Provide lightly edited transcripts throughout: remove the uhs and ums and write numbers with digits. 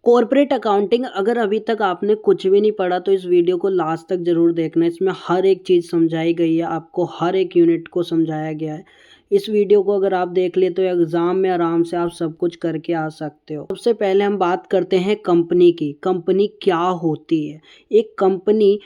Corporate accounting अगर अभी तक आपने कुछ भी नहीं पढ़ा तो इस वीडियो को लास्ट तक ज़रूर देखना। इसमें हर एक चीज़ समझाई गई है, आपको हर एक यूनिट को समझाया गया है। इस वीडियो को अगर आप देख ले तो एग्ज़ाम में आराम से आप सब कुछ करके आ सकते हो। सबसे पहले हम बात करते हैं कंपनी की। कंपनी क्या होती है? एक company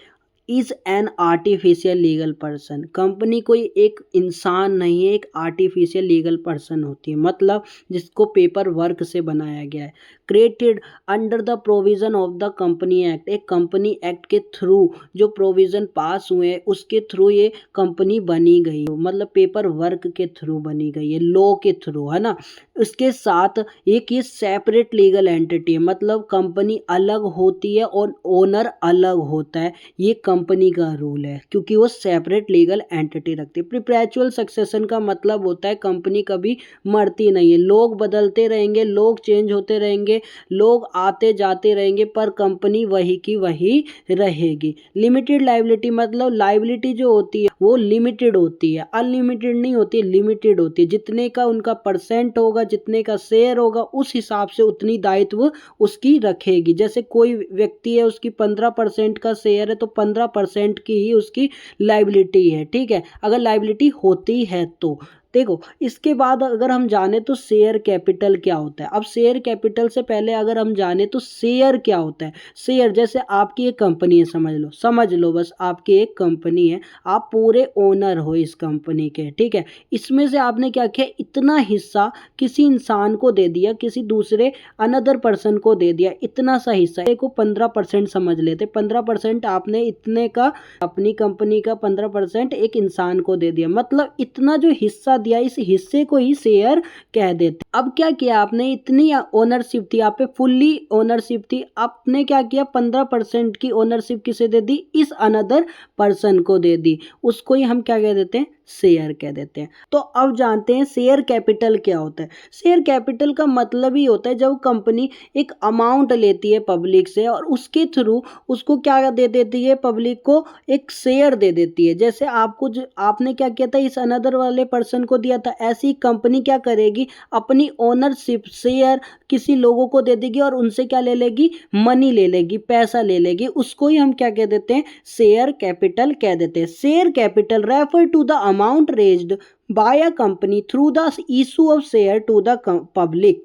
is an artificial legal person. Company कोई एक इंसान नहीं है, एक आर्टिफिशियल लीगल पर्सन होती है, मतलब जिसको पेपर वर्क से बनाया गया है। Created under the provision of the company act. एक कंपनी एक्ट के थ्रू जो प्रोविज़न पास हुए हैं उसके थ्रू ये कंपनी बनी गई हो, मतलब पेपर वर्क के थ्रू बनी गई है, लॉ के थ्रू, है ना। इसके साथ एक ये सेपरेट लीगल एंटिटी है, मतलब कंपनी अलग होती है और ओनर अलग होता है। ये कंपनी का रूल है क्योंकि वो सेपरेट लीगल एंटिटी रखती है। परपेचुअल सक्सेशन का मतलब होता है कंपनी कभी मरती नहीं है। लोग बदलते रहेंगे, लोग चेंज होते रहेंगे, लोग आते जाते रहेंगे, पर कंपनी वही की वही रहेगी। लिमिटेड लाइबिलिटी मतलब लाइबिलिटी जो होती है वो लिमिटेड होती है, अनलिमिटेड नहीं होती, लिमिटेड होती है। जितने का उनका परसेंट होगा, जितने का शेयर होगा, उस हिसाब से उतनी दायित्व उसकी रखेगी। जैसे कोई व्यक्ति है, उसकी 15% का शेयर है तो 15% की ही उसकी लाइबिलिटी है, ठीक है, अगर लाइबिलिटी होती है तो। देखो, इसके बाद अगर हम जाने तो शेयर कैपिटल क्या होता है। अब शेयर कैपिटल से पहले अगर हम जाने तो शेयर क्या होता है। शेयर जैसे आपकी एक कंपनी है, समझ लो बस आपकी एक कंपनी है, आप पूरे ओनर हो इस कंपनी के, ठीक है। इसमें से आपने क्या किया, इतना हिस्सा किसी इंसान को दे दिया, किसी दूसरे अनदर पर्सन को दे दिया, इतना सा हिस्सा को 15% समझ लेते। 15% आपने इतने का अपनी कंपनी का 15% एक इंसान को दे दिया, मतलब इतना जो हिस्सा दिया इस हिस्से को ही शेयर कह देते। अब क्या किया आपने, इतनी ओनरशिप थी आप पे, फुल्ली ओनरशिप थी, आपने क्या किया 15% की ओनरशिप किसे दे दी, इस अनदर पर्सन को दे दी, उसको ही हम क्या कह देते हैं, शेयर कह देते हैं। तो अब जानते हैं शेयर कैपिटल क्या होता है। शेयर कैपिटल का मतलब ही होता है जब कंपनी एक अमाउंट लेती है पब्लिक से और उसके थ्रू उसको क्या दे देती है, पब्लिक को एक शेयर दे देती है। जैसे आपको आपने क्या किया था, इस अनदर वाले पर्सन को दिया था, ऐसी कंपनी क्या करेगी, अपनी ओनरशिप शेयर किसी लोगों को दे देगी और उनसे क्या ले लेगी, मनी ले लेगी, पैसा ले लेगी, उसको ही हम क्या कह देते हैं, शेयर कैपिटल कह देते हैं। Share capital refer to the amount raised by a company through the issue of share to the public.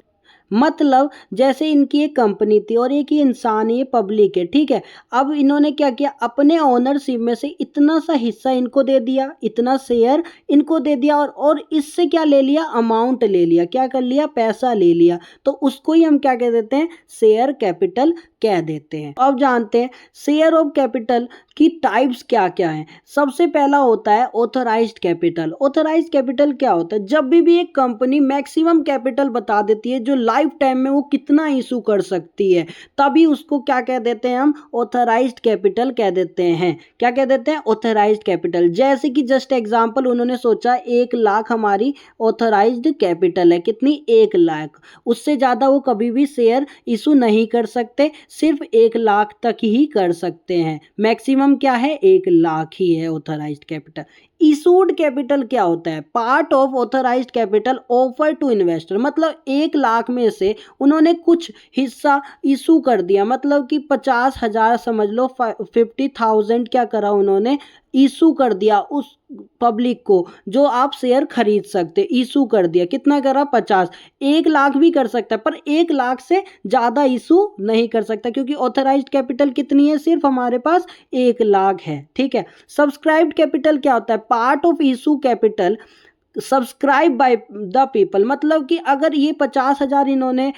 मतलब जैसे इनकी एक कंपनी थी और एक ही इंसान है, ये पब्लिक है, ठीक है। अब इन्होंने क्या किया, अपने ओनरशिप में से इतना सा हिस्सा इनको दे दिया, इतना शेयर इनको दे दिया और इससे क्या ले लिया, अमाउंट ले लिया, क्या कर लिया, पैसा ले लिया, तो उसको ही हम क्या कह देते हैं, शेयर कैपिटल कह देते हैं। अब जानते हैं शेयर ऑफ कैपिटल की टाइप्स क्या क्या हैं। सबसे पहला होता है ऑथराइज्ड कैपिटल। ऑथराइज्ड कैपिटल क्या होता है, जब भी एक कंपनी मैक्सिमम कैपिटल बता देती है जो लाइफ टाइम में वो कितना इशू कर सकती है, तभी उसको क्या कह देते हैं, हम ऑथराइज्ड कैपिटल कह देते हैं। क्या कह देते हैं, ऑथराइज्ड कैपिटल। जैसे कि जस्ट एग्जांपल उन्होंने सोचा 1 लाख हमारी ऑथराइज्ड कैपिटल है, कितनी, 1 लाख, उससे ज़्यादा वो कभी भी शेयर इशू नहीं कर सकते, सिर्फ 1 लाख तक ही कर सकते हैं। मैक्सिमम क्या है, 1 लाख ही है ऑथराइज्ड कैपिटल। इशूड कैपिटल क्या होता है, part of authorised capital offer to investor, मतलब 1 लाख में से उन्होंने कुछ हिस्सा इशू कर दिया, मतलब कि 50,000 समझ लो, 50,000 क्या करा उन्होंने, इशू कर दिया उस पब्लिक को जो आप शेयर खरीद सकते, इशू कर दिया, कितना करा, 50। 1 लाख भी कर सकता है पर 1 लाख से ज़्यादा इशू नहीं कर सकता क्योंकि ऑथराइज्ड कैपिटल कितनी है, सिर्फ हमारे पास 1 लाख है, ठीक है। सब्सक्राइब्ड कैपिटल क्या होता है, part of issue capital subscribe by the people, मतलब कि अगर ये 50,000 इन्होंने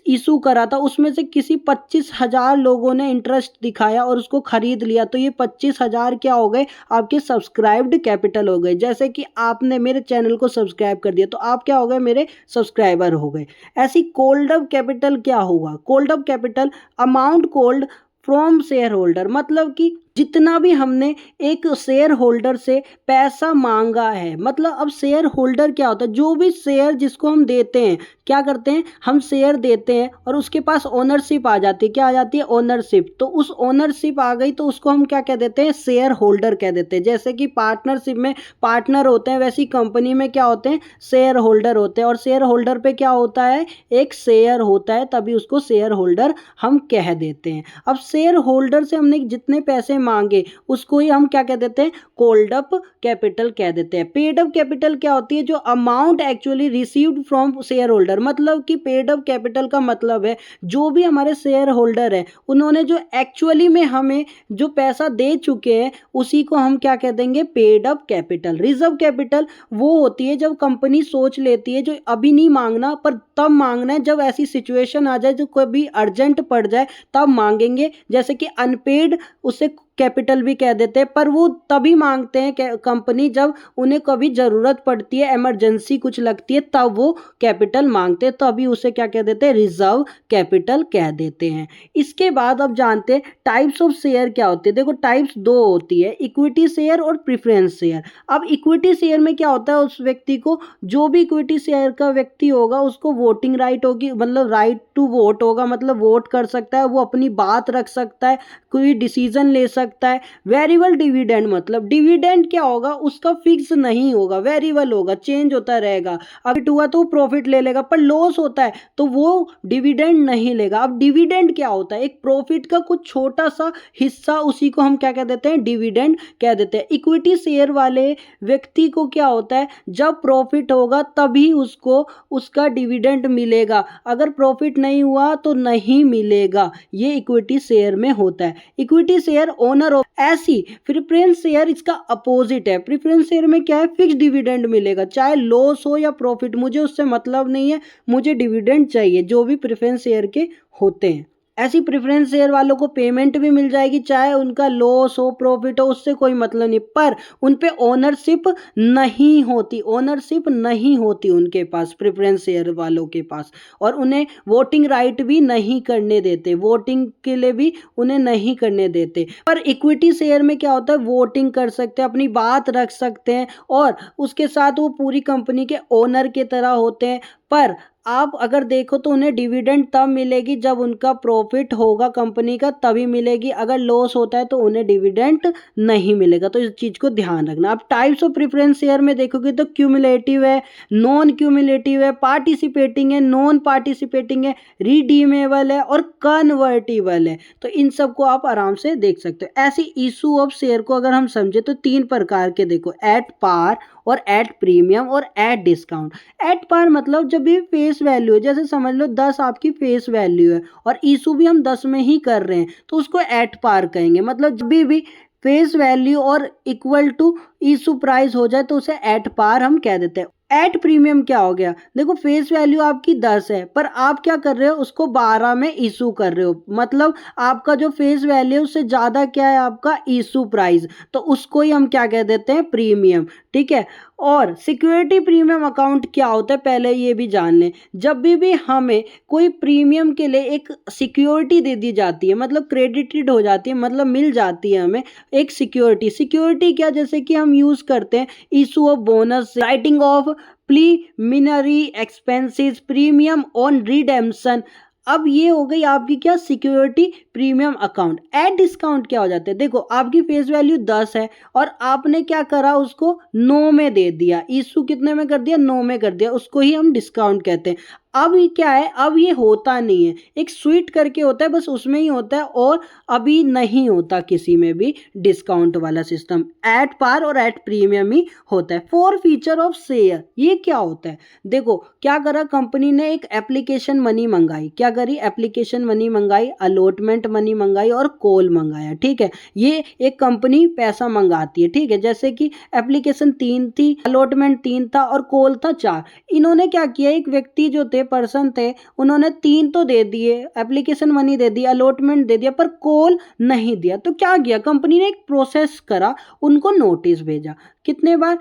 इशू करा था, उसमें से किसी 25,000 लोगों ने इंटरेस्ट दिखाया और उसको खरीद लिया, तो ये 25,000 क्या हो गए, आपके सब्सक्राइब्ड कैपिटल हो गए। जैसे कि आपने मेरे चैनल को सब्सक्राइब कर दिया तो आप क्या हो गए, मेरे सब्सक्राइबर हो गए। ऐसी कोल्ड अप कैपिटल क्या होगा, cold up capital amount cold from share holder, मतलब कि जितना भी हमने एक शेयर होल्डर से पैसा मांगा है, मतलब अब शेयर होल्डर क्या होता है, जो भी शेयर जिसको हम देते हैं, क्या करते हैं हम शेयर देते हैं और उसके पास ओनरशिप आ जाती है। क्या आ जाती है? ओनरशिप। तो उस ओनरशिप आ गई तो उसको हम क्या कह देते हैं? शेयर होल्डर कह देते हैं। जैसे कि पार्टनरशिप में पार्टनर होते हैं, वैसी कंपनी में क्या होते हैं? शेयर होल्डर होते हैं। और शेयर होल्डर पे क्या होता है? एक शेयर होता है, तभी उसको शेयर होल्डर हम कह देते हैं। अब शेयर होल्डर से हमने जितने पैसे मांगे उसको ही हम क्या कह देते हैं? कॉल्ड अप कैपिटल कह देते हैं। पेड अप कैपिटल क्या होती है? जो amount actually received from share holder, मतलब कि पेड अप कैपिटल का मतलब है जो भी हमारे शेयर होल्डर है उन्होंने जो एक्चुअली में हमें जो पैसा दे चुके हैं उसी को हम क्या कह देंगे? Paid up capital. Reserve capital वो होती है जब कंपनी सोच लेती है जो अभी नहीं मांगना पर तब मांगना है, जब ऐसी सिचुएशन आ जाए जो कभी अर्जेंट पड़ जाए तब मांगेंगे। जैसे कि अनपेड, उसे कैपिटल भी कह देते हैं, पर वो तभी मांगते हैं कंपनी जब उन्हें कभी ज़रूरत पड़ती है, इमरजेंसी कुछ लगती है, तब वो कैपिटल मांगते हैं, तभी उसे क्या कह देते हैं? रिजर्व कैपिटल कह देते हैं। इसके बाद अब जानते हैं टाइप्स ऑफ शेयर क्या होते हैं। देखो टाइप्स दो होती है, इक्विटी शेयर और प्रेफरेंस शेयर। अब इक्विटी शेयर में क्या होता है? उस व्यक्ति को, जो भी इक्विटी शेयर का व्यक्ति होगा उसको वोटिंग राइट होगी, मतलब राइट टू वोट होगा, मतलब वोट कर सकता है, वो अपनी बात रख सकता है, कोई डिसीजन ले सकता है। वेरिएबल डिविडेंड, मतलब डिविडेंड क्या होगा? उसका फिक्स नहीं होगा, वेरिएबल होगा, चेंज होता रहेगा। अगर हुआ तो प्रॉफिट ले लेगा, पर लॉस होता है तो वो डिविडेंड नहीं लेगा। अब डिविडेंड क्या होता है? एक प्रॉफिट का कुछ छोटा सा हिस्सा, उसी को हम क्या कह देते हैं? डिविडेंड कह देते हैं। इक्विटी शेयर वाले व्यक्ति को क्या होता है? जब प्रॉफिट होगा तभी उसको उसका डिविडेंड मिलेगा, अगर प्रॉफिट नहीं हुआ तो नहीं मिलेगा। ये इक्विटी शेयर में होता है। इक्विटी शेयर ओनर ऑफ, ऐसी प्रेफरेंस शेयर इसका अपोजिट है। प्रेफरेंस शेयर में क्या है? फिक्स डिविडेंड मिलेगा, चाहे लॉस हो या प्रॉफिट, मुझे उससे मतलब नहीं है, मुझे डिविडेंड चाहिए, जो भी प्रेफरेंस शेयर के होते हैं। ऐसी प्रेफरेंस शेयर वालों को पेमेंट भी मिल जाएगी, चाहे उनका लॉस हो प्रॉफिट हो, उससे कोई मतलब नहीं, पर उन पे ओनरशिप नहीं होती, ओनरशिप नहीं होती उनके पास, प्रेफरेंस शेयर वालों के पास। और उन्हें वोटिंग राइट भी नहीं करने देते, वोटिंग के लिए भी उन्हें नहीं करने देते। पर इक्विटी शेयर में क्या होता है? वोटिंग कर सकते हैं, अपनी बात रख सकते हैं, और उसके साथ वो पूरी कंपनी के ओनर की तरह होते हैं। पर आप अगर देखो तो उन्हें डिविडेंड तब मिलेगी जब उनका प्रॉफिट होगा कंपनी का, तभी मिलेगी। अगर लॉस होता है तो उन्हें डिविडेंड नहीं मिलेगा, तो इस चीज़ को ध्यान रखना। आप टाइप्स ऑफ प्रेफरेंस शेयर में देखोगे तो क्यूमुलेटिव है, नॉन क्यूमुलेटिव है, पार्टिसिपेटिंग है, नॉन पार्टिसिपेटिंग है, रिडीमेबल है और कन्वर्टिबल है। तो इन सब को आप आराम से देख सकते हो। ऐसी इशू ऑफ शेयर को अगर हम समझे तो 3 प्रकार के देखो, एट पार और एट प्रीमियम और एट डिस्काउंट। एट पार मतलब जब भी फेस वैल्यू है, जैसे समझ लो 10 आपकी फेस वैल्यू है और इशू भी हम 10 में ही कर रहे हैं, तो उसको एट पार कहेंगे। मतलब जब भी फेस वैल्यू और इक्वल टू इशू प्राइस हो जाए तो उसे एट पार हम कह देते हैं। एट प्रीमियम क्या हो गया? देखो फेस वैल्यू आपकी 10 है, पर आप क्या कर रहे हो? उसको 12 में इशू कर रहे हो, मतलब आपका जो फेस वैल्यू है उससे ज़्यादा क्या है? आपका इशू प्राइस, तो उसको ही हम क्या कह देते हैं? प्रीमियम। ठीक है। और सिक्योरिटी प्रीमियम अकाउंट क्या होता है, पहले ये भी जान लें। जब भी हमें कोई प्रीमियम के लिए एक सिक्योरिटी दे दी जाती है, मतलब क्रेडिटेड हो जाती है, मतलब मिल जाती है हमें एक सिक्योरिटी। सिक्योरिटी क्या? जैसे कि हम यूज़ करते हैं issue of bonus, writing of preliminary expenses, premium on redemption. अब ये हो गई आपकी क्या? Security premium account. At discount क्या हो जाता है? देखो आपकी फेस वैल्यू 10 है और आपने क्या करा? उसको 9 में दे दिया, इशू कितने में कर दिया? 9 में कर दिया, उसको ही हम डिस्काउंट कहते हैं। अब ये क्या है? अब ये होता नहीं है, एक स्वीट करके होता है, बस उसमें ही होता है, और अभी नहीं होता किसी में भी डिस्काउंट वाला सिस्टम। एट पार और एट प्रीमियम ही होता है। 4 फीचर ऑफ शेयर, ये क्या होता है? देखो क्या करा कंपनी ने? एक एप्लीकेशन मनी मंगाई, क्या करी? एप्लीकेशन मनी मंगाई, अलॉटमेंट मनी मंगाई और कॉल मंगाया। ठीक है, ये एक कंपनी पैसा मंगाती है। ठीक है, जैसे कि एप्लीकेशन 3 थी, अलॉटमेंट 3 था और कॉल था 4। इन्होंने क्या किया? एक व्यक्ति जो थे, पर्सन थे, उन्होंने 3 तो दे दिए, एप्लीकेशन मनी दे दी, अलॉटमेंट दे दिया, पर कॉल नहीं दिया। तो क्या किया कंपनी ने? एक प्रोसेस करा, उनको नोटिस भेजा। कितने बार?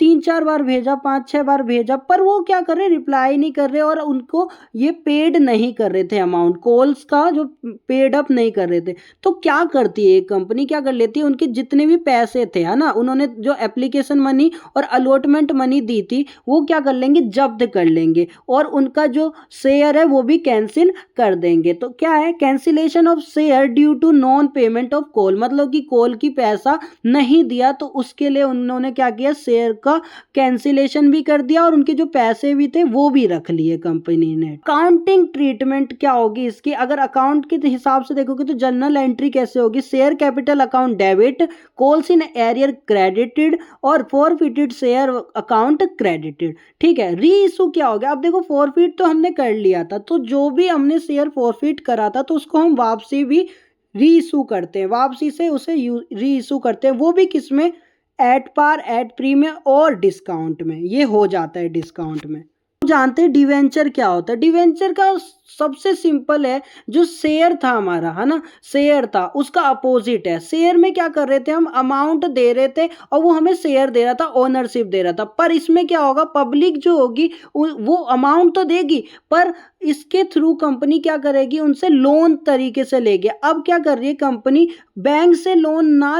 3-4 बार भेजा, 5-6 बार भेजा, पर वो क्या कर रहे, रिप्लाई नहीं कर रहे और उनको ये पेड नहीं कर रहे थे अमाउंट, कॉल्स का जो पेड अप नहीं कर रहे थे। तो क्या करती है एक कंपनी, क्या कर लेती है, उनके जितने भी पैसे थे, है ना, उन्होंने जो एप्लीकेशन मनी और अलॉटमेंट मनी दी थी वो क्या कर लेंगे, जब्त कर लेंगे और उनका जो शेयर है वो भी कैंसिल कर देंगे। तो क्या है, cancellation of share due to non payment of call, मतलब कि कॉल की पैसा नहीं दिया तो उसके लिए उन्होंने क्या किया, शेयर का कैंसिलेशन भी कर दिया और उनके जो पैसे भी थे वो भी रख लिए कंपनी ने। अकाउंटिंग ट्रीटमेंट क्या होगी इसकी, अगर अकाउंट के हिसाब से देखोगे तो जर्नल एंट्री कैसे होगी, share capital account debit, calls in arrear credited और फॉरफिटेड शेयर अकाउंट क्रेडिटेड। ठीक है, री इशू क्या हो गया, अब देखो फॉरफिट तो हमने कर लिया था, तो जो भी हमने शेयर फॉरफिट करा था तो उसको हम वापसी भी री इशू करते हैं, वापसी से उसे री इशू करते हैं, वो भी किसमें, एट पार, एट प्रीमियम और डिस्काउंट में, ये हो जाता है डिस्काउंट में। जानते हैं डिवेंचर क्या होता है, डिवेंचर का सबसे सिंपल है, जो शेयर था हमारा, है ना, शेयर था उसका अपोजिट है। शेयर में क्या कर रहे थे, हम अमाउंट दे रहे थे और वो हमें शेयर दे रहा था, ओनरशिप दे रहा था, पर इसमें क्या होगा, पब्लिक जो होगी वो अमाउंट तो देगी पर इसके थ्रू कंपनी क्या करेगी, उनसे लोन तरीके से लेगी। अब क्या कर रही है कंपनी, बैंक से लोन ना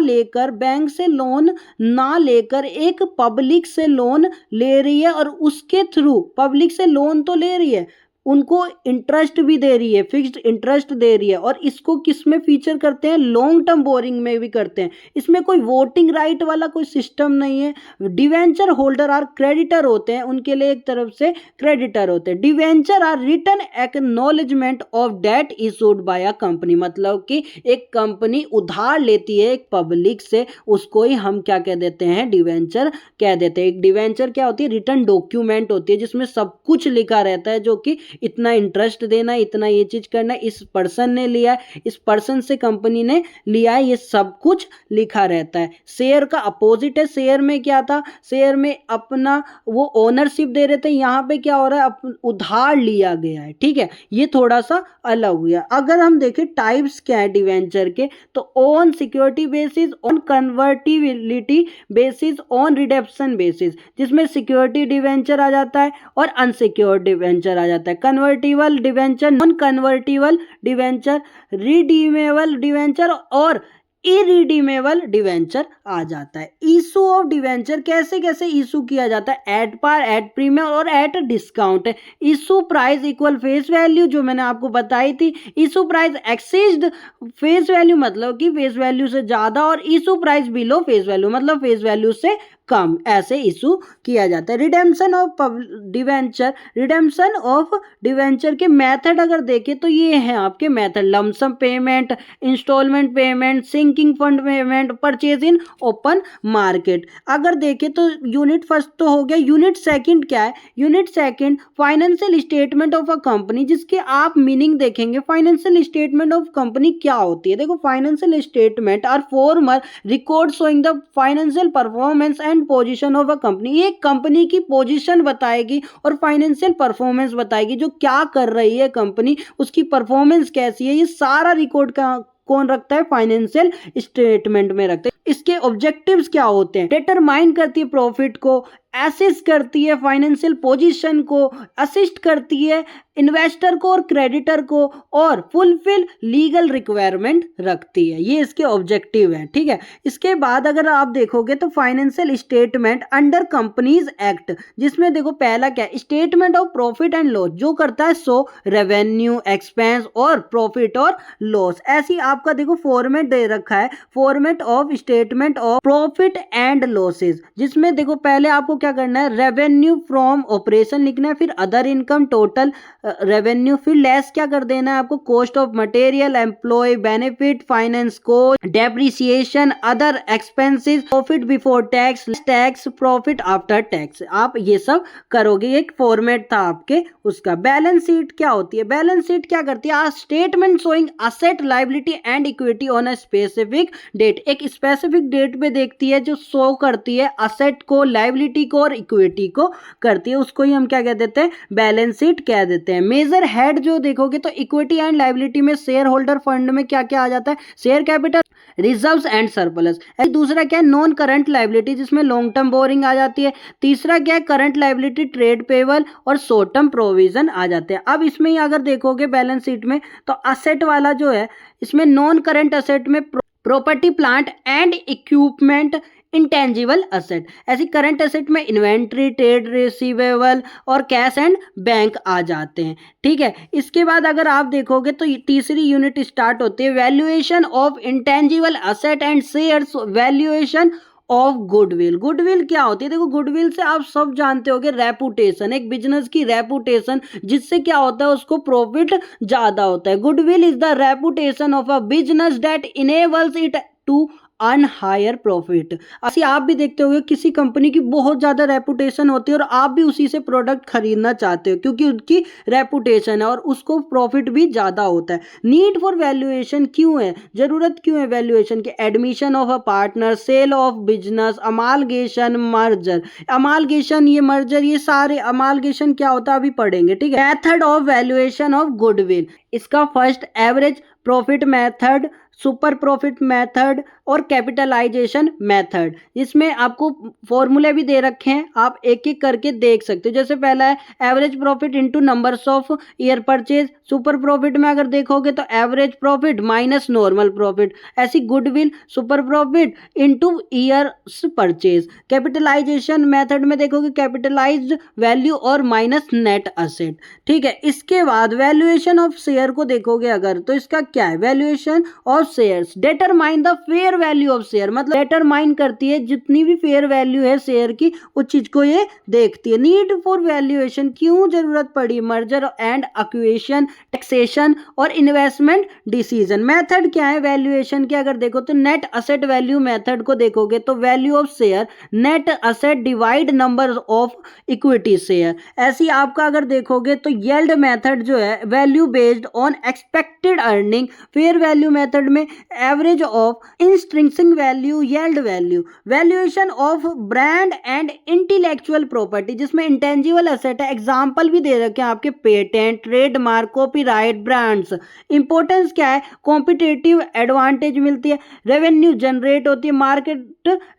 लेकर एक पब्लिक से लोन ले रही है और उसके थ्रू पब्लिक से लोन तो ले रही है, उनको इंटरेस्ट भी दे रही है, फिक्स्ड इंटरेस्ट दे रही है और इसको किस में फीचर करते हैं, लॉन्ग टर्म बोरिंग में भी करते हैं। इसमें कोई वोटिंग राइट वाला कोई सिस्टम नहीं है। डिवेंचर होल्डर आर क्रेडिटर होते हैं, उनके लिए एक तरफ से क्रेडिटर होते हैं। Debenture are written acknowledgement of debt issued by a company, मतलब कि एक कंपनी उधार लेती है एक पब्लिक से, उसको ही हम क्या कह देते हैं, डिवेंचर कह देते हैं। एक डिवेंचर क्या होती है, रिटन डॉक्यूमेंट होती है जिसमें सब कुछ लिखा रहता है, जो कि इतना इंटरेस्ट देना, इतना ये चीज करना, इस पर्सन ने लिया है, इस पर्सन से कंपनी ने लिया है, ये सब कुछ लिखा रहता है। शेयर का अपोजिट है, शेयर में क्या था, शेयर में अपना वो ओनरशिप दे रहे थे, यहाँ पे क्या हो रहा है, उधार लिया गया है। ठीक है, ये थोड़ा सा अलग हुआ। अगर हम देखें टाइप्स क्या है डिवेंचर के, तो on security basis, on convertibility basis, on redemption basis, जिसमें सिक्योरिटी डिवेंचर आ जाता है और अनसिक्योर्ड डिवेंचर आ जाता है। Convertible debenture, non convertible debenture, redeemable debenture और इरिडीमेबल डिवेंचर आ जाता है। इशू ऑफ डिवेंचर कैसे कैसे इशू किया जाता है, एट पार, एट प्रीमियम और at discount. Issue price equal face value, जो मैंने आपको बताई थी। Issue price exceed face value, मतलब कि फेस वैल्यू से ज्यादा, और issue price below face value, मतलब फेस वैल्यू से कम, ऐसे इशू किया जाता है। Redemption of debenture, redemption of debenture के मेथड अगर देखें तो ये हैं आपके method, lump sum payment, instalment payment, sinking fund payment, purchase in open market. अगर देखें तो यूनिट फर्स्ट तो हो गया, यूनिट सेकंड क्या है, unit second financial statement of a company, जिसके आप मीनिंग देखेंगे। फाइनेंशियल स्टेटमेंट ऑफ कंपनी क्या होती है, देखो financial statement are formal record showing the financial performance and position of a company, ये कंपनी की पोजीशन बताएगी और फाइनेंशियल परफॉर्मेंस बताएगी, जो क्या कर रही है कंपनी, उसकी परफॉर्मेंस कैसी है, ये सारा रिकॉर्ड का कौन रखता है, फाइनेंशियल स्टेटमेंट में रखते हैं। इसके ऑब्जेक्टिव्स क्या होते हैं, डिटरमाइन करती है प्रॉफिट को, असिस्ट करती है फाइनेंशियल पोजीशन को, असिस्ट करती है इन्वेस्टर को और क्रेडिटर को, और फुलफिल लीगल रिक्वायरमेंट रखती है। ये इसके ऑब्जेक्टिव है। ठीक है, इसके बाद अगर आप देखोगे तो financial statement under companies act, जिसमें देखो पहला क्या है, statement of profit and loss, जो करता है सो रेवेन्यू, एक्सपेंस और प्रॉफिट और लॉस। ऐसी आपका देखो फॉर्मेट दे रखा है, format of statement of profit and losses, जिसमें देखो पहले आपको क्या करना है, रेवेन्यू फ्रॉम ऑपरेशन लिखना है, फिर अदर इनकम, टोटल रेवेन्यू, फिर लेस क्या कर देना है आपको, cost of material, employ benefit, finance cost, depreciation, other expenses, profit before tax, tax, profit after tax. आप ये सब करोगे, एक फॉर्मेट था आपके उसका। बैलेंस शीट क्या होती है, बैलेंस शीट क्या करती है, statement showing asset, liability and equity on a specific date, एक स्पेसिफिक डेट पे देखती है, जो शो करती है असेट को, लायबिलिटी को और इक्विटी को करती है, उसको ही हम क्या कह देते हैं, बैलेंस शीट कह देते हैं। मेजर हेड जो देखोगे तो इक्विटी एंड लायबिलिटी में शेयर होल्डर फंड में क्या क्या आ जाता है, share capital, reserves and surplus. दूसरा क्या है, नॉन करंट लायबिलिटी जिसमें लॉन्ग टर्म बोरिंग आ जाती है। तीसरा क्या है, करंट लायबिलिटी, ट्रेड पेबल और शॉर्ट टर्म प्रोविजन आ जाते हैं। अब इसमें ही अगर देखोगे बैलेंस शीट में तो असेट वाला जो है, इसमें नॉन करंट असेट में property plant and equipment, intangible asset. ऐसी करंट असेट में इन्वेंट्री, ट्रेड रिसीवेबल और कैश एंड बैंक आ जाते हैं। ठीक है, इसके बाद अगर आप देखोगे तो तीसरी यूनिट स्टार्ट होती है, valuation of intangible asset and shares valuation of goodwill. Goodwill क्या होती है, देखो गुडविल से आप सब जानते होगे, रेपुटेशन, एक बिजनेस की रेपुटेशन, जिससे क्या होता है उसको प्रॉफिट ज्यादा होता है। Goodwill is the reputation of a business that enables it to earn higher profit. ऐसे आप भी देखते होगे किसी कंपनी की बहुत ज्यादा रेपुटेशन होती है और आप भी उसी से प्रोडक्ट खरीदना चाहते हो क्योंकि उनकी रेपुटेशन है और उसको प्रॉफिट भी ज्यादा होता है। नीड फॉर वैल्यूएशन क्यों है, जरूरत क्यों है वैल्यूएशन की, admission of a partner, sale of business, amalgamation, merger. Amalgamation, ये मर्जर, ये सारे अमालगेशन क्या होता है अभी पढ़ेंगे। ठीक है, method of valuation of goodwill, इसका first average profit method, super profit method और कैपिटलाइजेशन मेथड। इसमें आपको फॉर्मूले भी दे रखे हैं, आप एक एक करके देख सकते हो। जैसे पहला है average profit into numbers of year purchase. Super profit में अगर देखोगे तो average profit minus normal profit. ऐसी goodwill, super profit into years purchase. Capitalisation method में देखोगे कैपिटलाइज्ड वैल्यू और माइनस नेट असेट। ठीक है, इसके बाद वैल्यूएशन ऑफ शेयर को देखोगे अगर तो इसका क्या है, valuation of shares determine the fair value of share, मतलब डिटरमाइन करती है जितनी भी फेयर वैल्यू है शेयर की उस चीज को ये देखती है। नीड फॉर वैल्यूएशन क्यों जरूरत पड़ी, मर्जर एंड एक्विजिशन, टैक्सेशन और इन्वेस्टमेंट डिसीजन। मेथड क्या है वैल्यूएशन के, अगर देखो तो नेट असेट वैल्यू मेथड को देखोगे तो value of share net asset divide number of equity share. ऐसी आपका अगर देखोगे तो यील्ड मेथड जो है value based on expected earning. Fair value method में average of intrinsic value, yield value. Valuation of brand and intellectual property, जिसमें intangible asset है, एग्जांपल भी दे रखे हैं आपके, patent, trademark, copyright, brands. Importance क्या है, कॉम्पिटिटिव एडवांटेज मिलती है, रेवेन्यू जनरेट होती है, मार्केट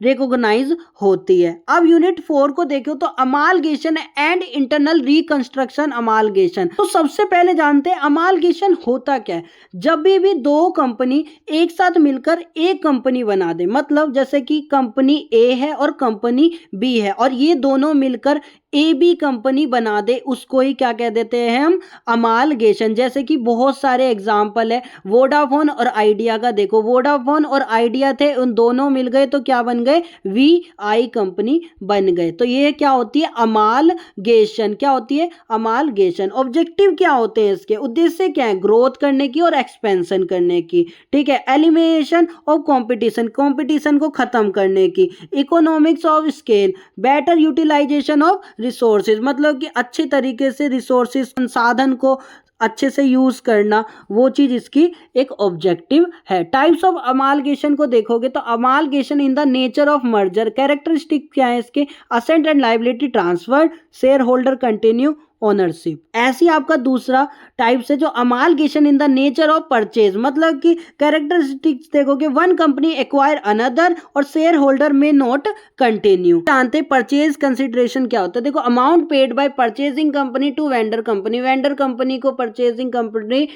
रिकॉग्नाइज होती है। अब यूनिट 4 को देखो तो अमालगेशन एंड इंटरनल रिकंस्ट्रक्शन। अमालगेशन तो सबसे पहले जानते हैं अमालगेशन होता क्या है। जब भी दो कंपनी एक साथ मिलकर एक कंपनी बना दे, मतलब जैसे कि कंपनी ए है और कंपनी बी है और ये दोनों मिलकर ए बी कंपनी बना दे, उसको ही क्या कह देते हैं हम, अमालगेशन। जैसे कि बहुत सारे एग्जाम्पल है, वोडाफोन और आइडिया का देखो, वोडाफोन और आइडिया थे, उन दोनों मिल गए तो क्या बन गए, वी आई कंपनी बन गए। तो ये क्या होती है, अमालगेशन। क्या होती है, अमालगेशन। ऑब्जेक्टिव क्या होते हैं इसके, उद्देश्य क्या है, ग्रोथ करने की और एक्सपेंशन करने की। ठीक है, एलिमिनेशन ऑफ कंपटीशन, कंपटीशन को खत्म करने की। Economics of scale, better utilisation of resources, मतलब कि अच्छे तरीके से रिसोर्सेज, संसाधन को अच्छे से यूज करना, वो चीज इसकी एक ऑब्जेक्टिव है। टाइप्स ऑफ अमालगेशन को देखोगे तो amalgamation in the nature of merger, characteristic क्या है इसके, asset and liability transfer, share holder continue ownership. ऐसी आपका दूसरा टाइप से जो amalgamation in the nature of purchase, मतलब कि कैरेक्टरिस्टिक्स देखोगे, वन कंपनी एक्वायर अनदर और शेयर होल्डर में नॉट कंटिन्यू। जानते परचेज कंसिडरेशन क्या होता है, देखो amount paid by purchasing company to vendor company, vendor company को परचेजिंग कंपनी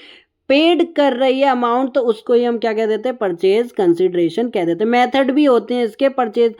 पेड कर रही है अमाउंट, तो उसको ही हम क्या कह देते हैं, परचेज कंसिडरेशन कह देते हैं। मेथड भी होते हैं इसके, purchase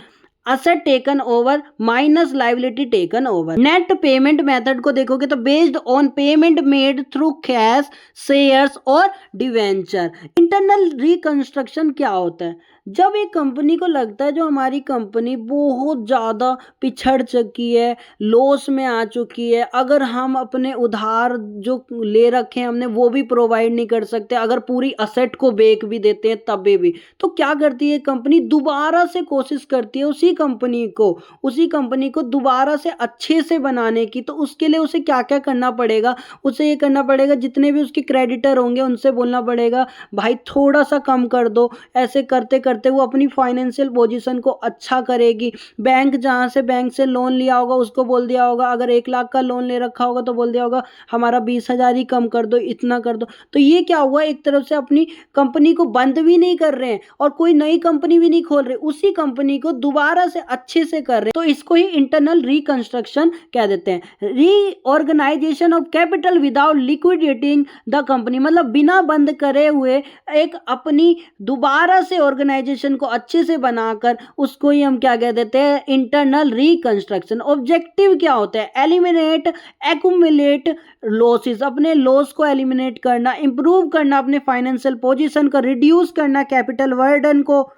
asset taken over minus liability taken over. Net payment method को देखोगे तो based on payment made through cash, shares और डिवेंचर। इंटरनल रिकंस्ट्रक्शन क्या होता है, जब एक कंपनी को लगता है जो हमारी कंपनी बहुत ज़्यादा पिछड़ चुकी है, लॉस में आ चुकी है, अगर हम अपने उधार जो ले रखे हैं हमने वो भी प्रोवाइड नहीं कर सकते, अगर पूरी असेट को बेच भी देते हैं तब भी, तो क्या करती है कंपनी, दोबारा से कोशिश करती है उसी उसी कंपनी को दोबारा से अच्छे से बनाने की, तो उसके लिए उसे क्या क्या करना पड़ेगा, उसे ये करना पड़ेगा जितने भी उसके क्रेडिटर होंगे उनसे बोलना पड़ेगा भाई थोड़ा सा कम कर दो। ऐसे करते करते वो अपनी फाइनेंशियल पोजीशन को अच्छा करेगी। बैंक जहाँ से बैंक से लोन लिया होगा उसको बोल दिया होगा, अगर 1 लाख का लोन ले रखा होगा तो बोल दिया होगा हमारा 20,000 ही कम कर दो, इतना कर दो। तो ये क्या हुआ, एक तरफ से अपनी कंपनी को बंद भी नहीं कर रहे हैं और कोई नई कंपनी भी नहीं खोल रहे, उसी कंपनी को दोबारा से अच्छे से कर रहे हैं। तो इसको ही इंटरनल रिकंस्ट्रक्शन कह देते हैं। Reorganisation of capital without liquidating the company, मतलब बिना बंद करे हुए एक अपनी दोबारा से ऑर्गेनाइजेशन को अच्छे से बनाकर उसको ही हम क्या कह देते हैं, इंटरनल रिकंस्ट्रक्शन। ऑब्जेक्टिव क्या होता है, एलिमिनेट एक्यूमुलेट लॉसेस, अपने लॉस को एलिमिनेट करना, इंप्रूव करना अपने फाइनेंशियल पोजीशन को, रिड्यूस करना कैपिटल बर्डन को,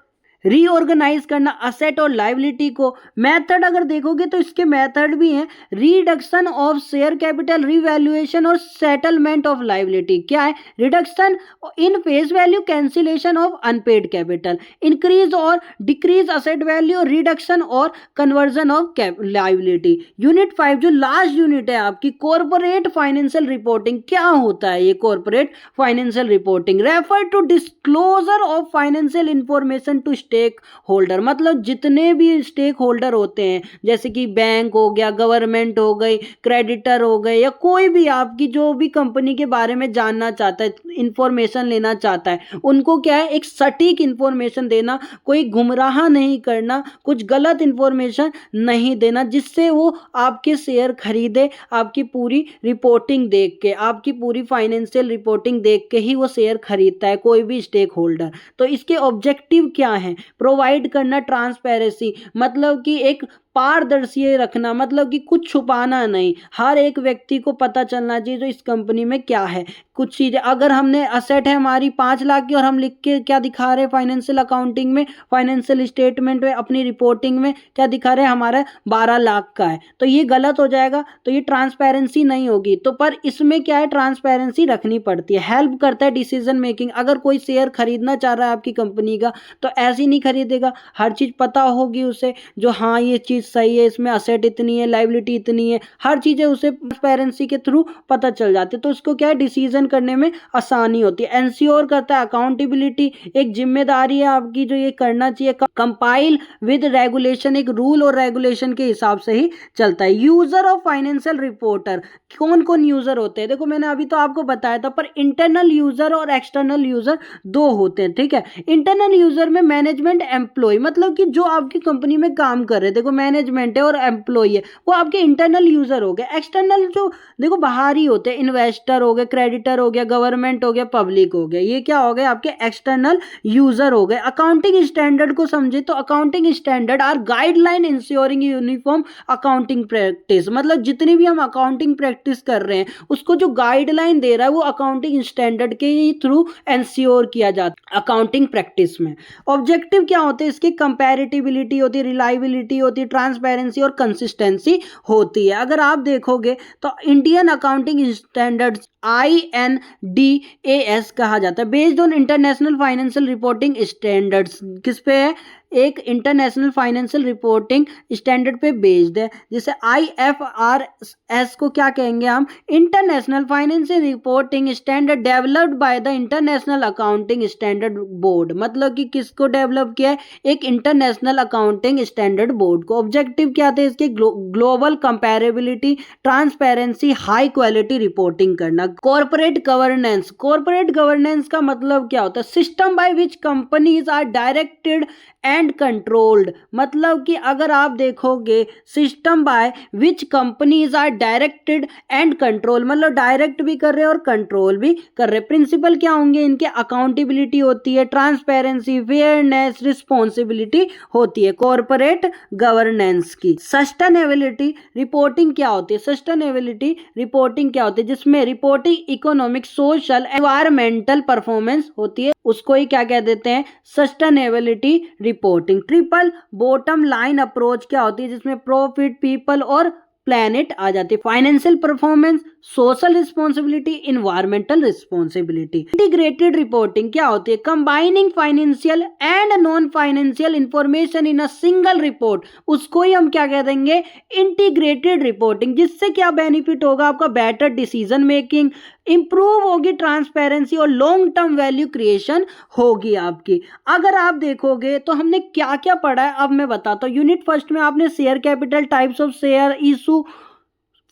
रीऑर्गेनाइज करना असेट और लाइबिलिटी को। मेथड अगर देखोगे तो इसके मेथड भी हैं, reduction of share capital, revaluation और सेटलमेंट ऑफ लाइबिलिटी। क्या है, reduction in face value, cancellation of unpaired capital, increase और डिक्रीज असेट वैल्यू, रिडक्शन और कन्वर्जन ऑफ लाइबिलिटी। यूनिट 5 जो लास्ट यूनिट है आपकी, कॉर्पोरेट फाइनेंशियल रिपोर्टिंग। क्या होता है ये corporate financial reporting, refer to disclosure of financial information to stakeholder, मतलब जितने भी स्टेक होल्डर होते हैं जैसे कि बैंक हो गया, गवर्नमेंट हो गई, क्रेडिटर हो गए, या कोई भी आपकी जो भी कंपनी के बारे में जानना चाहता है, इंफॉर्मेशन लेना चाहता है, उनको क्या है एक सटीक इंफॉर्मेशन देना, कोई गुमराह नहीं करना, कुछ गलत इंफॉर्मेशन नहीं देना, जिससे वो आपके शेयर खरीदे। आपकी पूरी रिपोर्टिंग देख के, आपकी पूरी फाइनेंशियल रिपोर्टिंग देख के ही वो शेयर खरीदता है कोई भी स्टेक होल्डर। तो इसके ऑब्जेक्टिव क्या है, प्रोवाइड करना ट्रांसपेरेंसी, मतलब कि एक पारदर्शी रखना, मतलब कि कुछ छुपाना नहीं, हर एक व्यक्ति को पता चलना चाहिए जो इस कंपनी में क्या है। कुछ चीज़ें अगर हमने असेट है हमारी 5 लाख की और हम लिख के क्या दिखा रहे हैं फाइनेंशियल अकाउंटिंग में, फाइनेंशियल स्टेटमेंट में, अपनी रिपोर्टिंग में क्या दिखा रहे हैं हमारा 12 लाख का है, तो ये गलत हो जाएगा, तो ये ट्रांसपेरेंसी नहीं होगी। तो पर इसमें क्या है, ट्रांसपेरेंसी रखनी पड़ती है, हेल्प करता है डिसीजन मेकिंग। अगर कोई शेयर खरीदना चाह रहा है आपकी कंपनी का तो ऐसे ही नहीं खरीदेगा, हर चीज़ पता होगी उसे, जो हाँ ये चीज़ सही है, इसमें असेट इतनी है, लायबिलिटी इतनी है, हर चीज़ें उसे ट्रांसपेरेंसी के थ्रू पता चल जाती है। तो उसको क्या है, डिसीजन करने में आसानी होती है। एंश्योर करता है अकाउंटेबिलिटी, एक जिम्मेदारी है आपकी जो ये करना चाहिए। कंपाइल विद रेगुलेशन, एक रूल और रेगुलेशन के हिसाब से ही चलता है। यूजर ऑफ फाइनेंशियल रिपोर्टर, कौन कौन यूजर होते हैं, देखो मैंने अभी तो आपको बताया था, पर इंटरनल यूजर और एक्सटर्नल यूजर दो होते हैं, ठीक है। इंटरनल यूजर में मैनेजमेंट एम्प्लॉय, मतलब कि जो आपकी कंपनी में काम कर रहे हैं, देखो मैनेजमेंट है और एम्प्लॉय है, वो आपके इंटरनल यूजर हो गए। एक्सटर्नल जो देखो बाहरी होते हैं, इन्वेस्टर हो गए, क्रेडिटर हो गया, गवर्नमेंट हो गया, पब्लिक हो गया, ये क्या हो गए आपके एक्सटर्नल यूजर हो गए। अकाउंटिंग स्टैंडर्ड को समझे तो accounting standard are guideline ensuring uniform accounting practice, मतलब जितनी भी हम अकाउंटिंग प्रैक्टिस कर रहे हैं उसको जो गाइडलाइन दे रहा है वो अकाउंटिंग स्टैंडर्ड के थ्रू इंश्योर किया जाता है अकाउंटिंग प्रैक्टिस में। ऑब्जेक्टिव क्या होते हैं इसके, कंपैरेटिबिलिटी होती है, रिलायबिलिटी होती है, ट्रांसपेरेंसी और कंसिस्टेंसी होती है। अगर आप देखोगे तो इंडियन अकाउंटिंग स्टैंडर्ड्स INDAS कहा जाता है, based on international financial reporting standards. किस पे है, एक इंटरनेशनल फाइनेंशियल रिपोर्टिंग स्टैंडर्ड पे बेस्ड है। जैसे IFRS को क्या कहेंगे हम, international financial reporting standard developed by the international accounting standard board, मतलब कि किसको डेवलप किया है, एक इंटरनेशनल अकाउंटिंग स्टैंडर्ड बोर्ड को। ऑब्जेक्टिव क्या थे इसके, global comparability, transparency, high quality reporting करना। कॉर्पोरेट गवर्नेंस, कॉर्पोरेट गवर्नेंस का मतलब क्या होता है, system by which companies are directed and controlled, मतलब कि अगर आप देखोगे system by which companies are directed and control, मतलब डायरेक्ट भी कर रहे हैं और कंट्रोल भी कर रहे हैं। प्रिंसिपल क्या होंगे इनके, अकाउंटेबिलिटी होती है, ट्रांसपेरेंसी, फेयरनेस, रिस्पॉन्सिबिलिटी होती है कॉर्पोरेट गवर्नेंस की। सस्टेनेबिलिटी रिपोर्टिंग क्या होती है, सस्टेनेबिलिटी रिपोर्टिंग क्या होती है, जिसमें reporting economic, social, environmental performance होती है, उसको ही क्या कह देते हैं, sustainability reporting. Triple bottom line approach क्या होती है, जिसमें प्रॉफिट, पीपल और प्लैनेट आ जाती है। Financial performance, social responsibility, environmental responsibility. Integrated reporting क्या होती है? Combining financial and non financial information in a single report, उसको ही हम क्या कह देंगे? Integrated reporting. जिससे क्या बेनिफिट होगा? आपका बेटर डिसीजन मेकिंग, इंप्रूव होगी ट्रांसपेरेंसी और लॉन्ग टर्म वैल्यू क्रिएशन होगी आपकी। अगर आप देखोगे तो हमने क्या क्या पढ़ा है अब मैं बताता हूँ। यूनिट फर्स्ट में आपने share capital, types of share, issue,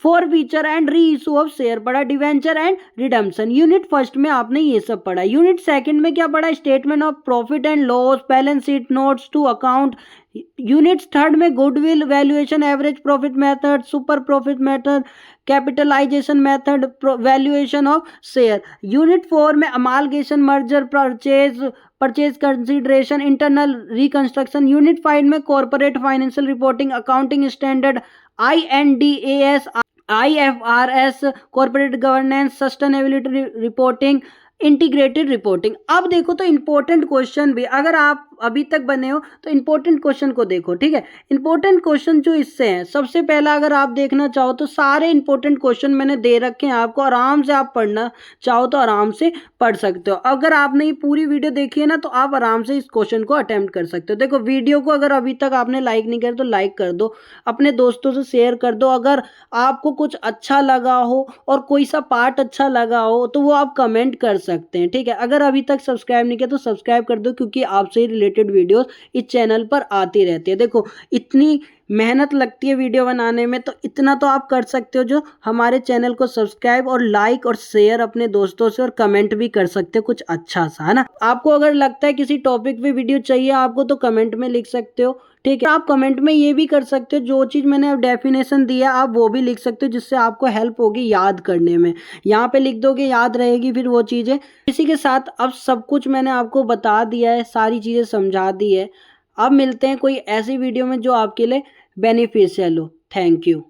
forfeiture and re issue of share पढ़ा, debenture and redemption. Unit first में आपने ये सब पढ़ा। यूनिट सेकंड में क्या पढ़ा? Statement of profit and loss, balance sheet, notes to account. Unit third में goodwill valuation, average profit method, super profit method, capitalisation method, valuation of share. Unit four में amalgamation, merger, purchase consideration, internal reconstruction. Unit five में corporate financial reporting, accounting standard, INDAS, IFRS, corporate governance, sustainability reporting, integrated reporting. अब देखो तो important question भी, अगर आप अभी तक बने हो तो इंपॉर्टेंट क्वेश्चन को देखो, ठीक है। इंपॉर्टेंट क्वेश्चन जो इससे हैं, सबसे पहला अगर आप देखना चाहो तो सारे इंपॉर्टेंट क्वेश्चन मैंने दे रखे हैं आपको, आराम से आप पढ़ना चाहो तो आराम से पढ़ सकते हो। अगर आपने ये पूरी वीडियो देखी है ना तो आप आराम से इस क्वेश्चन को अटेम्प्ट कर सकते हो। देखो वीडियो को अगर अभी तक आपने लाइक नहीं किया तो लाइक कर दो, अपने दोस्तों से शेयर कर दो। अगर आपको कुछ अच्छा लगा हो और कोई सा पार्ट अच्छा लगा हो तो वो आप कमेंट कर सकते हैं, ठीक है। अगर अभी तक सब्सक्राइब नहीं किया तो सब्सक्राइब कर दो, क्योंकि आपसे रिलेटेड वीडियोस इस चैनल पर आती रहती है। देखो इतनी मेहनत लगती है वीडियो बनाने में, तो इतना तो आप कर सकते हो जो हमारे चैनल को सब्सक्राइब और लाइक और शेयर अपने दोस्तों से, और कमेंट भी कर सकते हो कुछ अच्छा सा, है ना। आपको अगर लगता है किसी टॉपिक पे वीडियो चाहिए आपको तो कमेंट में लिख सकते हो, ठीक है। आप कमेंट में ये भी कर सकते हो, जो चीज़ मैंने डेफिनेशन दिया आप वो भी लिख सकते हो, जिससे आपको हेल्प होगी याद करने में। यहाँ पे लिख दोगे याद रहेगी फिर वो चीज़ें। इसी के साथ अब सब कुछ मैंने आपको बता दिया है, सारी चीज़ें समझा दी है। अब मिलते हैं कोई ऐसी वीडियो में जो आपके लिए बेनिफिशियल हो। Thank you.